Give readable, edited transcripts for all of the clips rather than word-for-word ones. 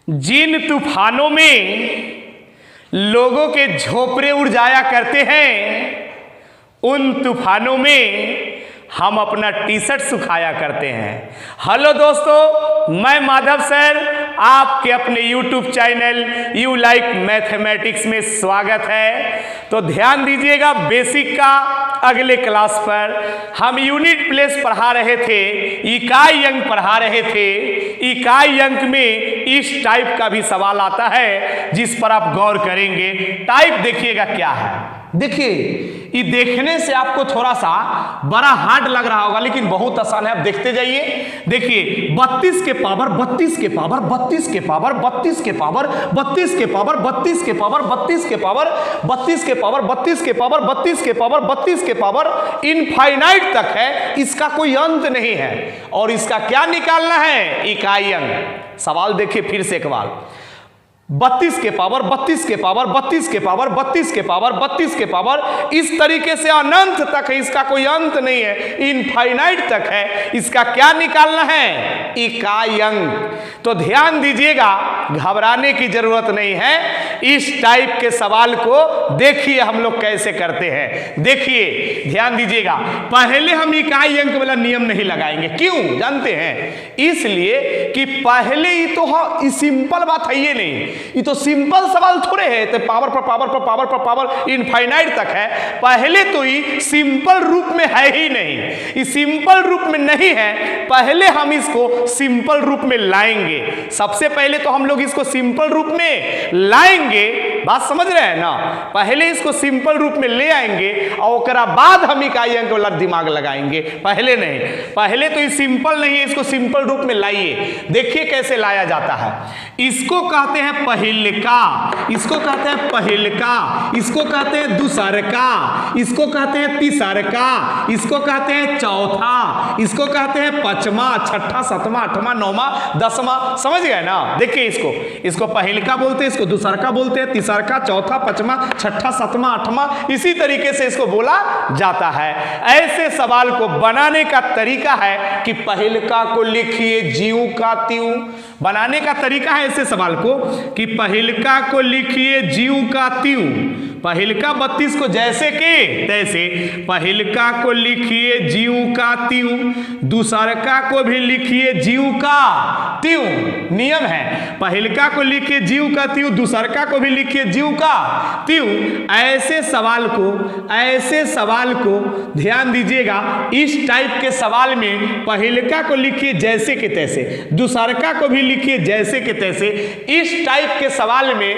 जिन तूफानों में लोगों के झोपड़े उड़ जाया करते हैं, उन तूफानों में हम अपना टी शर्ट सुखाया करते हैं। हेलो दोस्तों, मैं माधव सर आपके अपने YouTube channel you like mathematics में स्वागत है। तो ध्यान दीजिएगा, बेसिक का अगले क्लास पर हम यूनिट प्लेस पढ़ा रहे थे, इकाई अंक पढ़ा रहे थे। इकाई अंक में इस टाइप का भी सवाल आता है जिस पर आप गौर करेंगे। टाइप देखिएगा क्या है। देखिए, ये देखने से आपको थोड़ा सा बड़ा हार्ड लग रहा होगा, लेकिन बहुत आसान है। आप देखते जाइए। देखिए, 32 के पावर 32 के पावर 32 के पावर 32 के पावर 32 के पावर 32 के पावर 32 के पावर 32 के पावर 32 के पावर 32 के पावर 32 के पावर इनफाइनाइट तक है। इसका कोई अंत नहीं है। और इसका क्या निकालना है? इकाई अंक। सवाल देखिए फिर से एक बार। 32 के पावर 32 के पावर 32 के पावर 32 के पावर 32 के पावर, इस तरीके से अनंत तक है। इसका कोई अंत नहीं है, इनफाइनाइट तक है। इसका क्या निकालना है? इकाई अंक। तो ध्यान दीजिएगा, घबराने की जरूरत नहीं है। इस टाइप के सवाल को देखिए हम लोग कैसे करते हैं। देखिए, ध्यान दीजिएगा। पहले हम इकाई अंक वाला नियम नहीं लगाएंगे। क्यों जानते हैं? इसलिए कि पहले ही तो सिंपल बात है, ये नहीं, ये तो सिंपल सवाल थोड़े है। तो पावर पर पावर पर पावर पर पावर इनफाइनाइट तक है। पहले तो ये सिंपल रूप में है ही नहीं, ये सिंपल रूप में नहीं है। पहले हम इसको सिंपल रूप में लाएंगे। सबसे पहले तो हम लोग इसको सिंपल रूप में लाएंगे। बात समझ रहे हैं ना? पहले इसको सिंपल रूप में ले आएंगे और उसके बाद हम इकाई अंक वाला दिमाग लगाएंगे। पहले नहीं, पहले तो ये सिंपल नहीं है, इसको सिंपल रूप में लाइए। देखिए कैसे लाया जाता है। इसको कहते हैं पहिलका, इसको कहते हैं पहिलका, इसको कहते हैं दूसरका, इसको कहते हैं तीसरका, इसको कहते हैं चौथा, इसको कहते हैं पांचवा, छठा, सातवां, आठवां, नौवां, दसवां। समझ गए ना? देखिए, इसको पहिलका बोलते हैं, इसको दूसरका बोलते हैं, तीसरका, चौथा, पांचवा, छठा, सातवां, आठवां, इसी तरीके से इसको बोला जाता है। ऐसे सवाल को बनाने का तरीका है कि पहिलका को लिखिए ज्यों का त्यों। बनाने का तरीका है ऐसे सवाल को कि पहिलका को लिखिए ज्यों का त्यों। पहिलका 32 को जैसे के तैसे, पहिलका को लिखिए ज्यों का त्यों, दूसरका को भी लिखिए ज्यों का त्यों। नियम है, पहिलका को लिखिए ज्यों का त्यों, दूसरका को भी लिखिए ज्यों का त्यों। ऐसे सवाल को ध्यान दीजिएगा। इस टाइप के सवाल में पहिलका को लिखिए जैसे के तैसे, दूसरका को भी लिखिए जैसे के तैसे। इस टाइप के सवाल में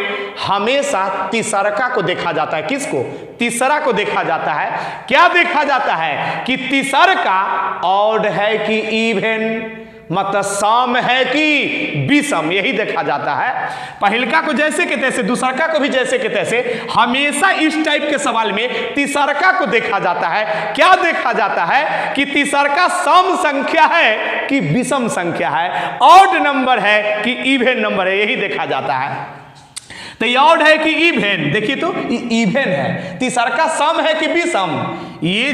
हमेशा तीसरका को देखा जाता है। किसको? तीसरा को देखा जाता है। क्या देखा जाता है कि तीसरका ऑड है कि इवन, मतलब सम है कि विषम, यही देखा जाता है। पहिलका को जैसे के तैसे, दूसरका को भी जैसे के तैसे। हमेशा इस टाइप के सवाल में तीसरका को देखा जाता है। क्या देखा जाता है कि तीसरका सम संख्या है कि विषम संख्या है, ऑड नंबर है कि इवन नंबर है, यही देखा जाता है। तो ये ऑड है कि इवन, देखिए तो इवन है। तीसरका सम है कि विषम? ये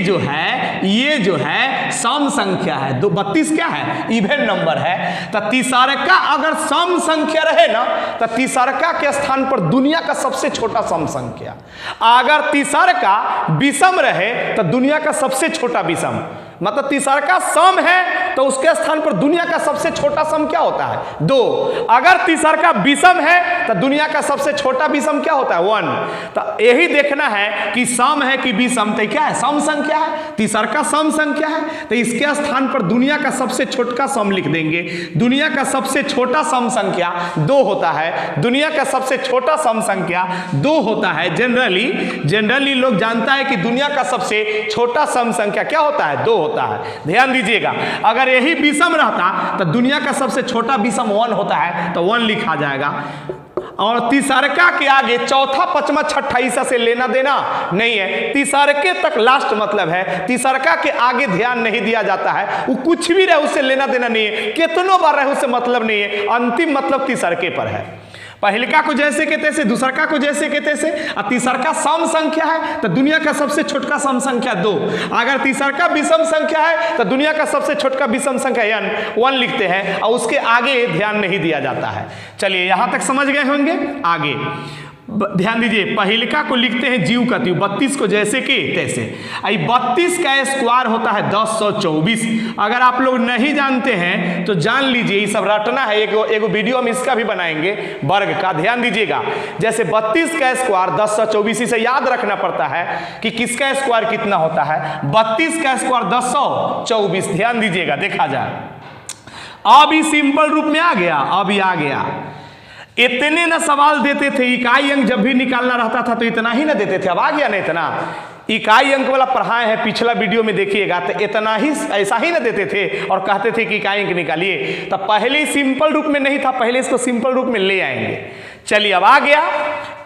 जो है सम संख्या है। 32 क्या है? इवन नंबर है। तो तीसरका अगर सम संख्या रहे ना, तो तीसरका के स्थान पर दुनिया का सबसे छोटा सम संख्या। अगर तीसरका विषम रहे तो दुनिया का सबसे छोटा विषम, मतलब तीसरका सम है तो उसके स्थान पर दुनिया का सबसे छोटा सम क्या होता है? 2। अगर तीसरका विषम है तो दुनिया का सबसे छोटा विषम क्या होता है? 1। तो यही देखना है कि सम है कि विषम। तो क्या है? सम संख्या है। तीसरका सम संख्या है, तो इसके स्थान पर दुनिया का सबसे छोटा सम लिख देंगे। दुनिया का सबसे छोटा सम संख्या 2 होता है। दुनिया का सबसे छोटा सम संख्या 2 होता है। जनरली लोग जानता है कि दुनिया का सबसे छोटा सम संख्या क्या होता है? 2 होता है। ध्यान दीजिएगा, अगर यही विषम रहता तो दुनिया का सबसे छोटा विषम 1 होता है, तो 1 लिखा जाएगा। और तीसरका के आगे चौथा, पांचवा, छठा ईसा से लेना देना नहीं है। तीसरके तक लास्ट मतलब है। तीसरका के आगे ध्यान नहीं दिया जाता है। वो कुछ भी रहे उससे लेना देना नहीं है, कितनों बार रहे उससे मतलब नहीं है। अंतिम मतलब तीसरके पर है। पहलका को जैसे के तैसे, दूसरका को जैसे के तैसे, और तीसरका सम संख्या है तो दुनिया का सबसे छोटका सम संख्या 2। अगर तीसरका विषम संख्या है तो दुनिया का सबसे छोटका विषम संख्या 1 लिखते हैं और उसके आगे ध्यान नहीं दिया जाता है। चलिए यहां तक समझ गए होंगे। आगे ध्यान दीजिए, पहलका को लिखते हैं जीव का तीव, 32 को जैसे के तैसे। 32 का स्क्वायर होता है 1024। अगर आप लोग नहीं जानते हैं तो जान लीजिए, ये सब रटना है। एगो वीडियो हम इसका भी बनाएंगे वर्ग का, ध्यान दीजिएगा। जैसे 32 का स्क्वायर 1024, इसे याद रखना पड़ता है कि किसका स्क्वायर कितना होता है। 32 का स्क्वायर 1024, ध्यान दीजिएगा, देखा जाए। अब ही सिंपल रूप में आ गया, अब ही आ गया। इतने ना सवाल देते थे, इकाई अंक जब भी निकालना रहता था तो इतना ही ना देते थे। अब आ गया ना इतना, इकाई अंक वाला पढ़ाए हैं, पिछला वीडियो में देखिएगा, तो इतना ही ऐसा ही ना देते थे और कहते थे कि इकाई अंक निकालिए। तो पहले सिंपल रूप में नहीं था, पहले इसको सिंपल रूप में ले आएंगे। चलिए अब आ गया।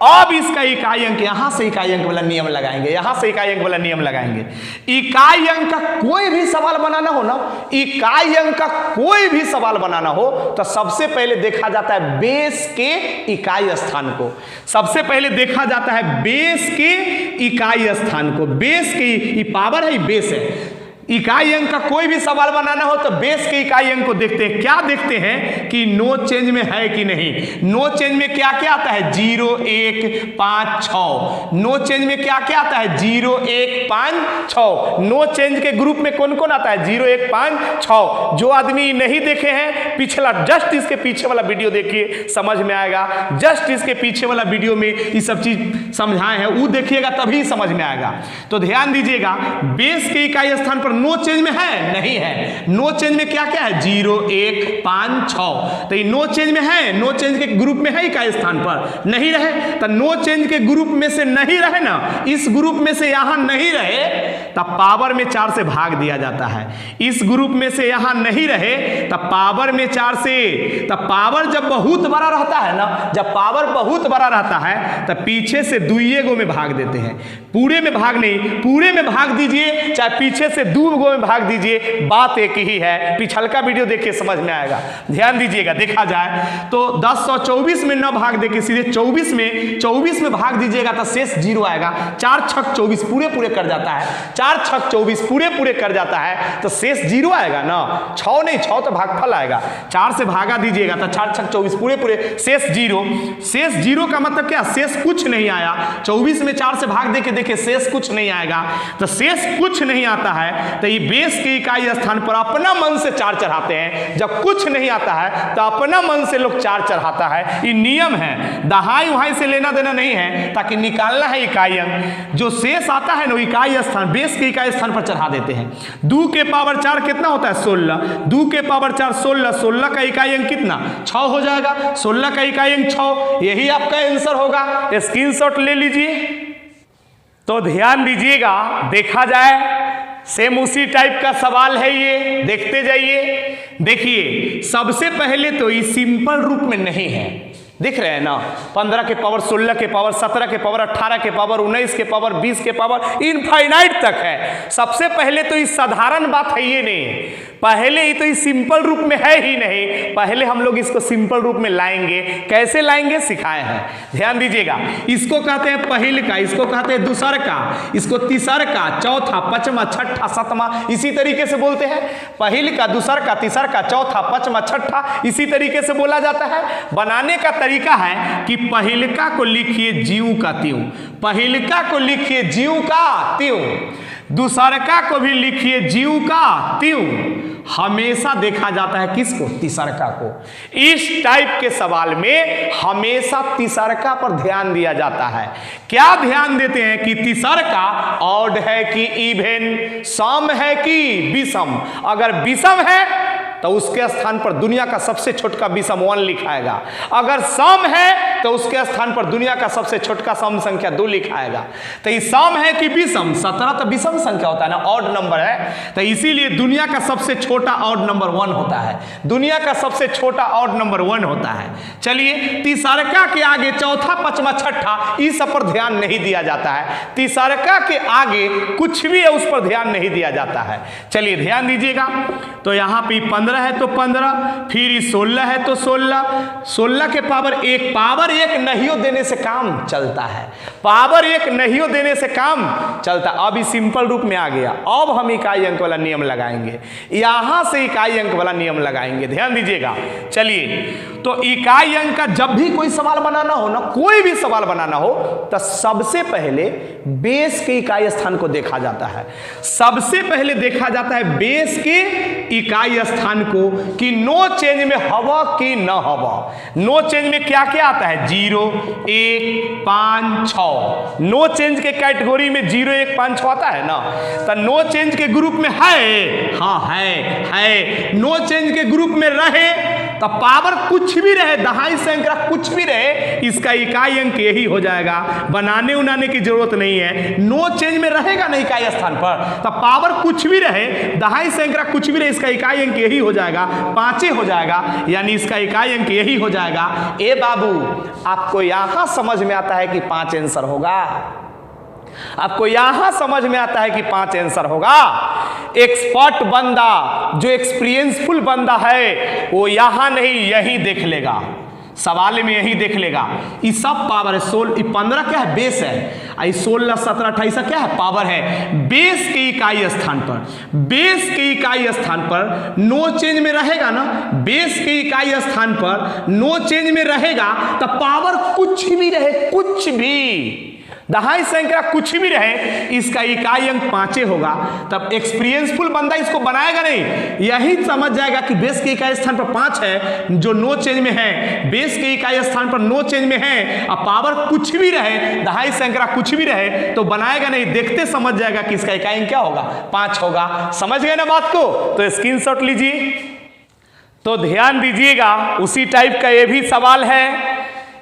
अब इसका इकाई अंक, यहां से इकाई अंक वाला नियम लगाएंगे, यहां से इकाई अंक वाला नियम लगाएंगे। इकाई अंक का कोई भी सवाल बनाना हो ना, इकाई अंक का कोई भी सवाल बनाना हो तो सबसे पहले देखा जाता है बेस के इकाई स्थान को। सबसे पहले देखा जाता है बेस के इकाई स्थान को। बेस की पावर है, बेस है। इकाई अंक का कोई भी सवाल बनाना हो तो बेस के इकाई अंक को देखते हैं। क्या देखते हैं कि नो चेंज में है कि नहीं। नो चेंज में क्या क्या आता है, 0 1 5 6। नो चेंज में क्या क्या आता है, 0 1 5 6। नो चेंज के ग्रुप में कौन कौन आता है, 0 1 5 6। जो आदमी नहीं देखे हैं, पिछला जस्ट इसके पीछे वाला वीडियो देखिए, समझ में आएगा। जस्ट इसके पीछे वाला वीडियो में ये सब चीज समझाए हैं, वो देखिएगा तभी समझ में आएगा। तो ध्यान दीजिएगा, बेस के इकाई स्थान पर नो चेंज में है, नहीं है। नो चेंज में क्या क्या है, 0 1 5 6। तो ये नो चेंज में है, नो चेंज के ग्रुप में है इकाई स्थान पर, नहीं रहे तो नो चेंज के ग्रुप में से नहीं रहे ना, इस ग्रुप में से यहां नहीं रहे तब पावर में 4 से भाग दिया जाता है। इस ग्रुप में से यहां नहीं रहे तब पावर में 4 से, तब पावर जब बहुत बड़ा रहता है ना, जब पावर बहुत बड़ा रहता है तब पीछे से 2 में भाग देते हैं। पूरे में भाग नहीं, पूरे में भाग दीजिए, चाहे पीछे से 2 में भाग दीजिए, बात एक ही है। पिछलका वीडियो देखिए, समझ में आएगा। ध्यान दीजिएगा, देखा जाए तो 1024 में न भाग देके सीधे 24 में भाग दीजिएगा तो शेष 0 आएगा। 4 6 24 पूरे कर जाता है, 4 6 24 पूरे कर जाता है तो शेष 0 आएगा ना। 6 नहीं, 6 तो भागफल आएगा। 4 से भागा दीजिएगा तो 4 6 24 पूरे शेष 0। शेष 0 का मतलब क्या, शेष कुछ नहीं आया। 24 में 4 से भाग देके देखिए, शेष कुछ नहीं आएगा। तो शेष कुछ नहीं आता है तो ये बेस के इकाई स्थान पर अपना मन से 4 चढ़ाते हैं। जब कुछ नहीं आता है तो अपना मन से लोग 4 चढ़ाता है। ये नियम है, दहाई वहाई से लेना देना नहीं है, ताकि निकालना है इकाई अंक। जो शेष आता है ना इकाई स्थान, बेस के इकाई स्थान पर चढ़ा देते हैं। 2 के पावर 4 कितना होता है, 16। 2 के पावर 4 16, 16 का इकाई अंक कितना, 6 हो जाएगा। 16 का इकाई अंक 6, यही आपका आंसर होगा। स्क्रीनशॉट ले लीजिए। तो ध्यान दीजिएगा, देखा जाए सेम उसी टाइप का सवाल है ये, देखते जाइए। देखिए सबसे पहले तो ये सिंपल रूप में नहीं है, दिख रहे हैं ना। 15 के पावर 16 के पावर 17 के पावर 18 के पावर 19 के पावर 20 के पावर इनफाइनाइट तक है। सबसे पहले तो ये साधारण बात है ये नहीं, पहले ही तो ये सिंपल रूप में है ही नहीं। पहले हम लोग इसको सिंपल रूप में लाएंगे। कैसे लाएंगे सिखाए हैं, ध्यान दीजिएगा। इसको कहते हैं पहल का, इसको कहते हैं दूसर का, इसको तीसर का, चौथा, पांचवा, छठा, सातवां, इसी तरीके से बोलते हैं। पहल का, दूसर का, तीसर का, चौथा, पांचवा, छठा, इसी तरीके से बोला जाता है। बनाने का तरीका है कि पहलका को लिखिए जीव का त्यों, पहलका को लिखिए जीव का त्यों, दूसरका को भी लिखिए जीव का त्यों। हमेशा देखा जाता है किसको, तीसरका को। इस टाइप के सवाल में हमेशा तीसरका पर ध्यान दिया जाता है। क्या ध्यान देते हैं कि तीसरका ऑड है कि इवन, सम है कि विषम। अगर विषम है तो उसके स्थान पर दुनिया का सबसे छोटका विषम 1 लिखाएगा। अगर सम है तो उसके स्थान पर दुनिया का सबसे छोटका सम संख्या 2 लिखाएगा। तो ये सम है कि विषम, 17 तो विषम संख्या होता है ना, ऑड नंबर है, तो इसीलिए दुनिया का सबसे छोटा ऑड नंबर 1 होता है। दुनिया का सबसे छोटा ऑड नंबर 1 होता है। चलिए तीसरका के आगे चौथा, पांचवा, छठा, इस सब पर ध्यान नहीं दिया जाता है। तीसरका के आगे कुछ भी है उस पर ध्यान नहीं दिया जाता है। चलिए ध्यान दीजिएगा। तो यहाँ पे 15 है तो 15, फिर 16 है तो 16, 16 के पावर 1, पावर पावर एक नहियो देने से काम चलता है, पावर एक नहियो देने से काम चलता। अब इस सिंपल रूप में आ गया। अब हम इकाई अंक वाला नियम लगाएंगे, यहां से इकाई अंक वाला नियम लगाएंगे, ध्यान दीजिएगा। चलिए, तो इकाई अंक का जब भी कोई सवाल बनाना हो ना, कोई भी सवाल बनाना हो, तो सबसे पहले बेस के इकाई स्थान को देखा जाता है। सबसे पहले देखा जाता है बेस के इकाई स्थान को कि नो चेंज में हवा कि न हवा। नो चेंज में क्या क्या आता है? 0, 1, 5, 6। नो चेंज के कैटेगरी में 0, 1, 5, 6 आता है ना। तो नो चेंज के ग्रुप में है, हाँ है। नो चेंज के ग्रुप में रहे तो पावर कुछ भी रहे, दहाई सैकड़ा कुछ भी रहे, इसका इकाई अंक यही हो जाएगा। बनाने उनाने की जरूरत नहीं है। नो चेंज में रहेगा ना इकाई स्थान पर, तो पावर कुछ भी रहे, दहाई सैकड़ा कुछ भी रहे, इसका इकाई अंक यही हो जाएगा, 5 हो जाएगा, यानी इसका इकाई अंक यही हो जाएगा। ए बाबू, आपको यहां समझ में आता है कि 5 आंसर होगा? आपको यहां समझ में आता है कि 5 आंसर होगा? एक्सपर्ट बंदा, जो एक्सपीरियंसफुल बंदा है, वो यहां नहीं यहीं देख लेगा, सवाल में यही देख लेगा। ये सब पावर है। 15 क्या है? बेस है। 16, 17, 28 क्या है? पावर है। बेस के इकाई स्थान पर, बेस के इकाई स्थान पर नो चेंज में रहेगा ना, बेस के इकाई स्थान पर नो चेंज में रहेगा तो पावर कुछ भी रहे, कुछ भी दहाई सैकड़ा कुछ भी रहे, इसका इकाई अंक 5 होगा। तब एक्सपीरियंसफुल बंदा इसको बनाएगा नहीं, यही समझ जाएगा कि बेस के इकाई स्थान पर 5 है जो नो चेंज में है, बेस के इकाई स्थान पर नो चेंज में है, और पावर कुछ भी रहे, दहाई सैकड़ा कुछ भी रहे, तो बनाएगा नहीं, देखते समझ जाएगा कि इसका इकाई अंक क्या होगा? 5 होगा। समझ गए ना बात को? तो स्क्रीनशॉट लीजिए। तो ध्यान दीजिएगा, उसी टाइप का ये भी सवाल है।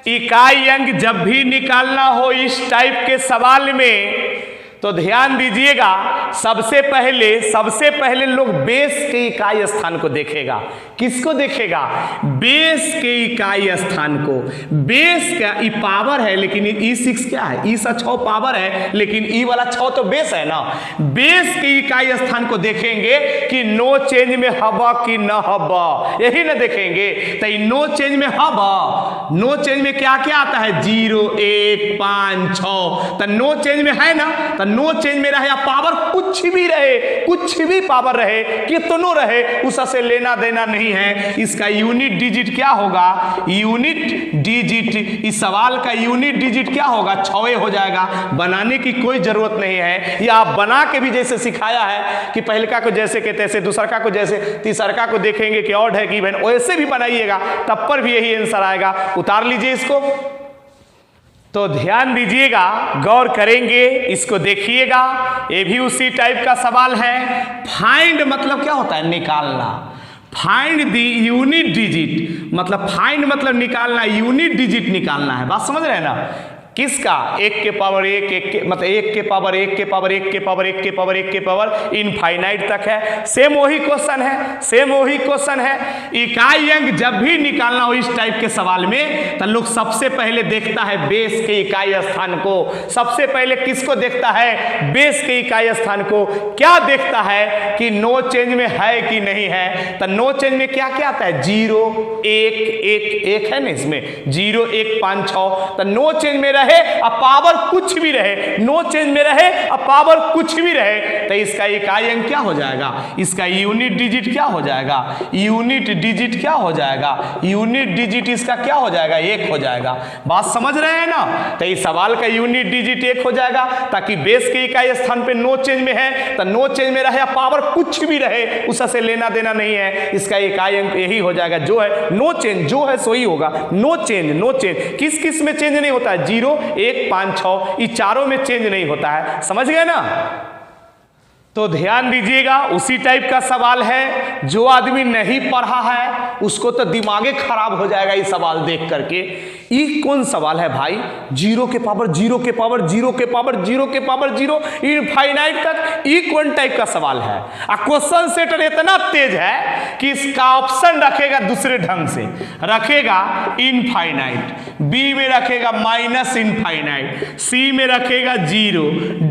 इकाई अंक जब भी निकालना हो इस टाइप के सवाल में, तो ध्यान दीजिएगा, सबसे पहले लोग बेस के इकाई स्थान को देखेगा। किसको देखेगा? बेस के इकाई स्थान को। बेस का ई पावर है, लेकिन E6 क्या है? E 6 पावर है, लेकिन E वाला 6 तो बेस है ना। बेस के इकाई स्थान को देखेंगे कि नो चेंज में हवा कि न हवा, यही ना देखेंगे। तो नो चेंज में हवा, नो चेंज में क्या क्या आता है? 0, 1, 5, 6। तो नो चेंज में है ना, तो नो चेंज में रहे, पावर कुछ भी रहे, कुछ भी पावर रहे, कितनों रहे, उससे लेना देना नहीं है। इसका यूनिट डिजिट क्या होगा? यूनिट डिजिट, इस सवाल का यूनिट डिजिट क्या होगा? 6 हो जाएगा। बनाने की कोई जरूरत नहीं है, या आप बना के भी जैसे सिखाया है कि पहलका को जैसे के तैसे, दूसरका को जैसे, तीसरका को देखेंगे कि ऑड है कि इवन, वैसे भी बनाइएगा, तब पर भी यही आंसर आएगा। उतार लीजिए इसको। तो ध्यान दीजिएगा, गौर करेंगे, इसको देखिएगा। ये भी उसी टाइप का सवाल है। फाइंड मतलब क्या होता है? निकालना। फाइंड द यूनिट डिजिट, मतलब फाइंड मतलब निकालना, यूनिट डिजिट निकालना है। बात समझ रहे हैं ना? किसका? 1 के पावर 1, 1 के मतलब 1 के पावर 1 के पावर 1 के पावर 1 के पावर 1 के पावर इनफाइनाइट तक है। सेम वही क्वेश्चन है, सेम वही क्वेश्चन है। इकाई अंक जब भी निकालना हो इस टाइप के सवाल में, तो लोग सबसे पहले देखता है बेस के इकाई स्थान को। सबसे पहले किसको देखता है? बेस के इकाई स्थान को। क्या देखता है कि नो चेंज में है कि नहीं है। तो नो चेंज में क्या क्या आता है? 0, 1, 1 है ना, इसमें 0, 1, 5, 6। तो नो चेंज में रहे, अब पावर कुछ भी रहे, नो चेंज में रहे, अब पावर कुछ भी रहे, तो इसका इकाई अंक क्या हो जाएगा? इसका यूनिट डिजिट क्या हो जाएगा? यूनिट डिजिट क्या हो जाएगा? यूनिट डिजिट इसका क्या हो जाएगा? 1 हो जाएगा। बात समझ रहे हैं ना? तो इस सवाल का यूनिट डिजिट 1 हो जाएगा, ताकि बेस के इकाई स्थान पे नो चेंज में है, तो नो चेंज में रहे, पावर कुछ भी रहे, उससे लेना देना नहीं है। इसका इकाई अंक यही हो जाएगा, जो है नो चेंज, जो है सो ही होगा। नो चेंज, नो चेंज किस किस में चेंज नहीं होता है? 0, 1, 5, 6, ये चारों में चेंज नहीं होता है। समझ गए ना? तो ध्यान दीजिएगा, उसी टाइप का सवाल है। जो आदमी नहीं पढ़ा है उसको तो दिमागे खराब हो जाएगा ये सवाल देख करके। ये कौन सवाल है भाई? 0 के पावर 0 के पावर 0 के पावर 0 के पावर 0 इनफाइनाइट तक, ये कौन टाइप का सवाल है? क्वेश्चन सेटर इतना तेज है कि इसका ऑप्शन रखेगा दूसरे ढंग से, रखेगा इनफाइनाइट। बी में रखेगा माइनस इनफाइनाइट, सी में रखेगा 0,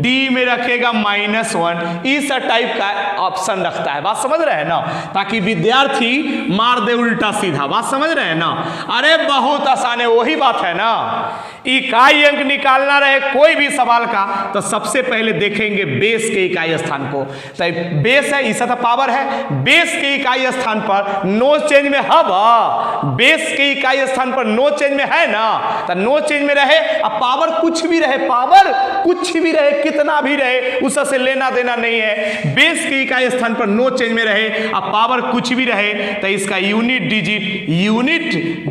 डी में रखेगा -1, इस टाइप का ऑप्शन रखता है। बात समझ रहे हैं ना, ताकि विद्यार्थी मार दे उल्टा सीधा। बात समझ रहे हैं ना, अरे बहुत आसान है, वही बात है ना। इकाई अंक निकालना रहे कोई भी सवाल का तो सबसे पहले देखेंगे बेस के इकाई स्थान को। तो बेस है, इस पावर है, बेस के इकाई स्थान पर नो चेंज में हब, बेस के इकाई स्थान पर नो चेंज में है ना, तो नो चेंज में रहे। अब पावर कुछ भी रहे, पावर कुछ भी रहे, कितना भी रहे, उससे लेना देना नहीं है। बेस के इकाई स्थान पर नो चेंज में रहे, अब पावर कुछ भी रहे तो इसका यूनिट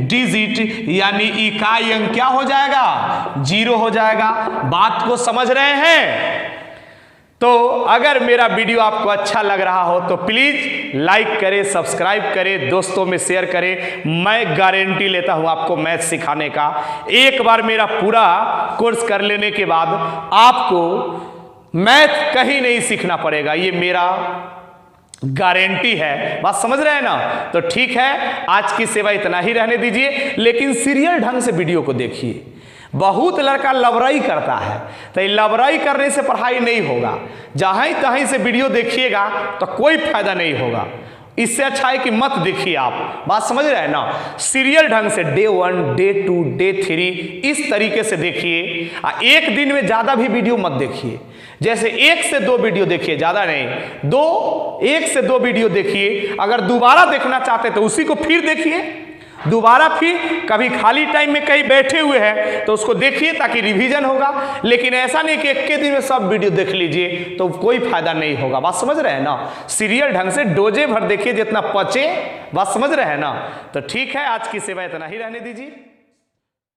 डिजिट यानी इकाई अंक क्या हो जाएगा, 0 हो जाएगा। बात को समझ रहे हैं? तो अगर मेरा वीडियो आपको अच्छा लग रहा हो तो प्लीज लाइक करें, सब्सक्राइब करें, दोस्तों में शेयर करें। मैं गारंटी लेता हूं आपको मैथ सिखाने का। एक बार मेरा पूरा कोर्स कर लेने के बाद आपको मैथ कहीं नहीं सीखना पड़ेगा, ये मेरा गारंटी है। बात समझ रहे हैं ना? तो ठीक है, आज की सेवा इतना ही रहने दीजिए, लेकिन सीरियल ढंग से वीडियो को देखिए। बहुत लड़का लबराई करता है, तो ये लबराई करने से पढ़ाई नहीं होगा। जहां तहीं से वीडियो देखिएगा तो कोई फायदा नहीं होगा। इससे अच्छा है कि मत देखिए आप। बात समझ रहे हैं ना? सीरियल ढंग से डे 1, डे 2, डे 3 इस तरीके से देखिए। एक दिन में ज़्यादा भी वीडियो मत देखिए, जैसे 1 से 2 वीडियो देखिए, ज़्यादा नहीं, 1 से 2 वीडियो देखिए। अगर दोबारा देखना चाहते तो उसी को फिर देखिए दोबारा, फिर कभी खाली टाइम में कहीं बैठे हुए हैं तो उसको देखिए ताकि रिवीजन होगा। लेकिन ऐसा नहीं कि एक के दिन में सब वीडियो देख लीजिए तो कोई फायदा नहीं होगा। बात समझ रहे हैं ना? सीरियल ढंग से डोजे भर देखिए जितना पचे। बात समझ रहे हैं ना? तो ठीक है, आज की सेवा इतना ही रहने दीजिए।